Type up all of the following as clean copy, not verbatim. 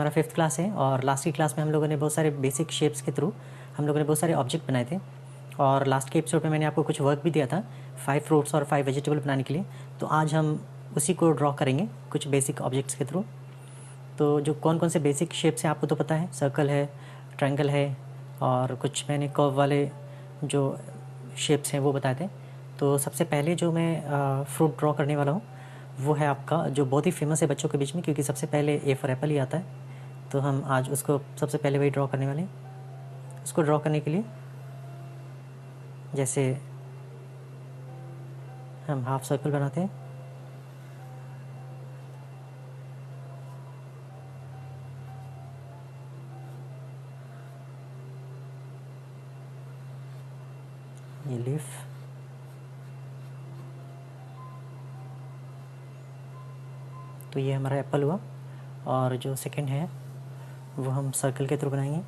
हमारा 5th class है और लास्ट की क्लास में हम लोगों ने बहुत सारे बेसिक शेप्स के थ्रू हम लोगों ने बहुत सारे ऑब्जेक्ट बनाए थे और लास्ट के एपिसोड में मैंने आपको कुछ वर्क भी दिया था 5 फ्रूट्स और 5 वेजिटेबल बनाने के लिए। तो आज हम उसी को ड्रॉ करेंगे कुछ बेसिक ऑब्जेक्ट्स के थ्रू। तो जो कौन कौन से बेसिक शेप्स हैं आपको तो पता है, सर्कल है, ट्रायंगल है और कुछ मैंने कर्व वाले जो शेप्स हैं वो बताए थे। तो सबसे पहले जो मैं फ्रूट ड्रॉ करने वाला हूँ वो है आपका जो बहुत ही फेमस है बच्चों के बीच में, क्योंकि सबसे पहले ए फॉर एप्पल ही आता है। तो हम आज उसको सबसे पहले वही ड्रॉ करने वाले हैं। उसको ड्रॉ करने के लिए जैसे हम हाफ सर्कल बनाते हैं, ये लीफ, तो ये हमारा एप्पल हुआ। और जो सेकंड है वो हम सर्कल के थ्रू बनाएंगे।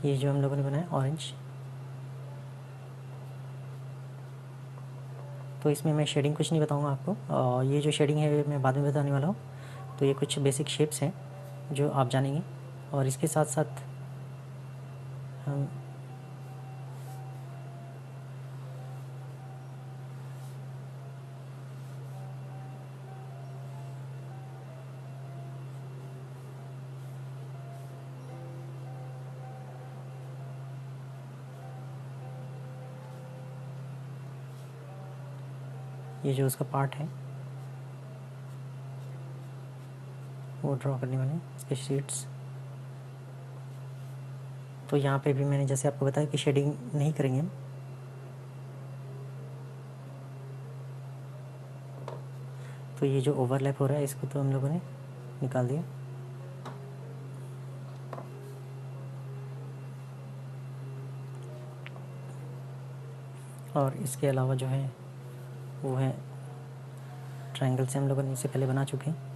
ये जो हम लोगों ने बनाया ऑरेंज, तो इसमें मैं शेडिंग कुछ नहीं बताऊंगा आपको, और ये जो शेडिंग है मैं बाद में बताने वाला हूँ। तो ये कुछ बेसिक शेप्स हैं जो आप जानेंगे और इसके साथ साथ हम ये जो उसका पार्ट है वो ड्रॉ करने वाले हैं, इसके शीट्स। तो यहाँ पे भी मैंने जैसे आपको बताया कि शेडिंग नहीं करेंगे हम। तो ये जो ओवरलैप हो रहा है इसको तो हम लोगों ने निकाल दिया। और इसके अलावा जो है वो है ट्रायंगल से हम लोगों ने इससे पहले बना चुके हैं।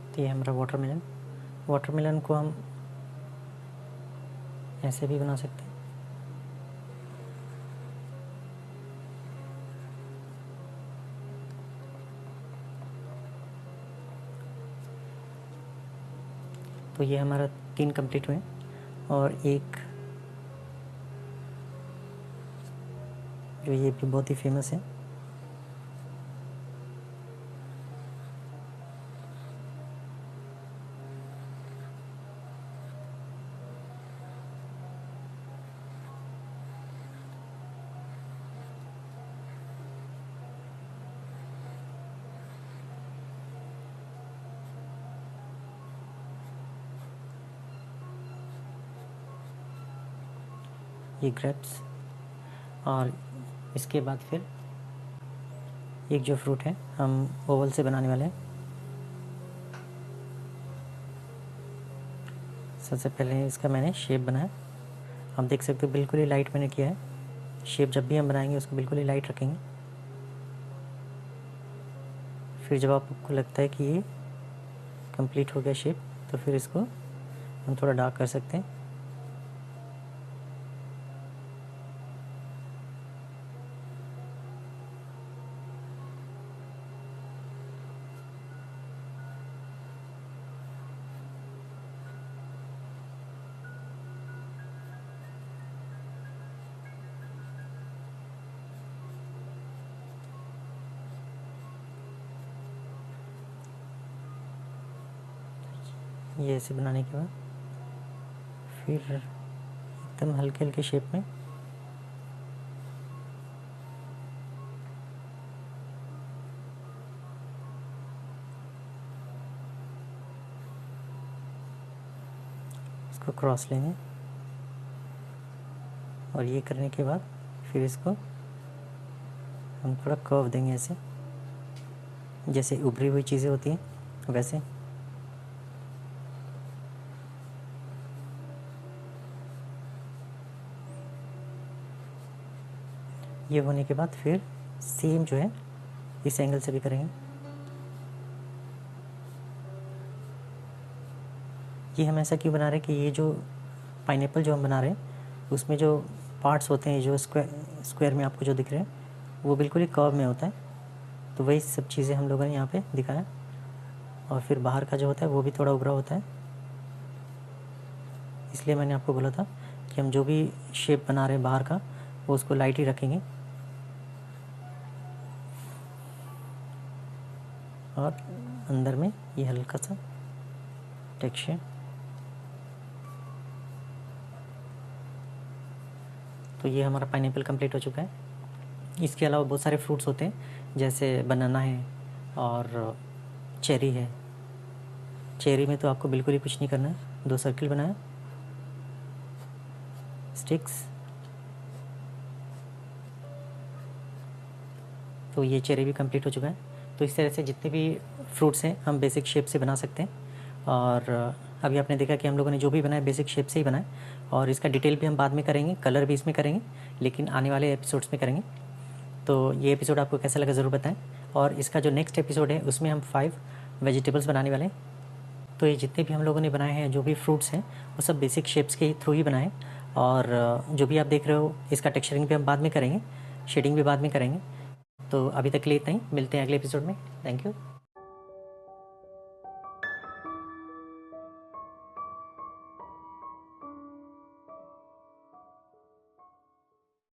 तो ये हमारा वाटरमेलन, वाटरमेलन को हम ऐसे भी बना सकते हैं। तो ये हमारा 3 कंप्लीट हुए और एक जो ये भी बहुत ही फेमस है, ये ग्रेप्स। और इसके बाद फिर एक जो फ्रूट है हम ओवल से बनाने वाले हैं। सबसे पहले इसका मैंने शेप बनाया, आप देख सकते हो बिल्कुल ही लाइट मैंने किया है। शेप जब भी हम बनाएंगे उसको बिल्कुल ही लाइट रखेंगे। फिर जब आपको लगता है कि ये कंप्लीट हो गया शेप, तो फिर इसको हम थोड़ा डार्क कर सकते हैं। ये ऐसे बनाने के बाद फिर एकदम हल्के हल्के शेप में इसको क्रॉस लेंगे और ये करने के बाद फिर इसको हम थोड़ा कर्व देंगे, ऐसे जैसे उभरी हुई चीज़ें होती हैं वैसे। ये होने के बाद फिर सेम जो है इस एंगल से भी करेंगे। ये हम ऐसा क्यों बना रहे हैं कि ये जो पाइनएप्पल जो हम बना रहे हैं उसमें जो पार्ट्स होते हैं, जो स्क्वायर में आपको जो दिख रहे हैं वो बिल्कुल ही कर्व में होता है, तो वही सब चीज़ें हम लोगों ने यहाँ पे दिखाया। और फिर बाहर का जो होता है वो भी थोड़ा उभरा होता है, इसलिए मैंने आपको बोला था कि हम जो भी शेप बना रहे हैं बाहर का वो उसको लाइट ही रखेंगे और अंदर में ये हल्का सा टेक्सचर। तो ये हमारा पाइनएप्पल कंप्लीट हो चुका है। इसके अलावा बहुत सारे फ्रूट्स होते हैं, जैसे बनाना है और चेरी है। चेरी में तो आपको बिल्कुल ही कुछ नहीं करना है, 2 सर्किल बनाया, स्टिक्स। तो ये चेरी भी कंप्लीट हो चुका है। तो इस तरह से जितने भी फ्रूट्स हैं हम बेसिक शेप से बना सकते हैं। और अभी आपने देखा कि हम लोगों ने जो भी बनाया बेसिक शेप से ही बनाया, और इसका डिटेल भी हम बाद में करेंगे, कलर भी इसमें करेंगे, लेकिन आने वाले एपिसोड्स में करेंगे। तो ये एपिसोड आपको कैसा लगा ज़रूर बताएं। और इसका जो नेक्स्ट एपिसोड है उसमें हम 5 वेजिटेबल्स बनाने वाले हैं। तो ये जितने भी हम लोगों ने बनाए हैं जो भी फ्रूट्स हैं वो सब बेसिक शेप्स के थ्रू ही बनाए। और जो भी आप देख रहे हो इसका टेक्सचरिंग भी हम बाद में करेंगे, शेडिंग भी बाद में करेंगे। तो अभी तक के लिए इतना ही, मिलते हैं अगले एपिसोड में। Thank you.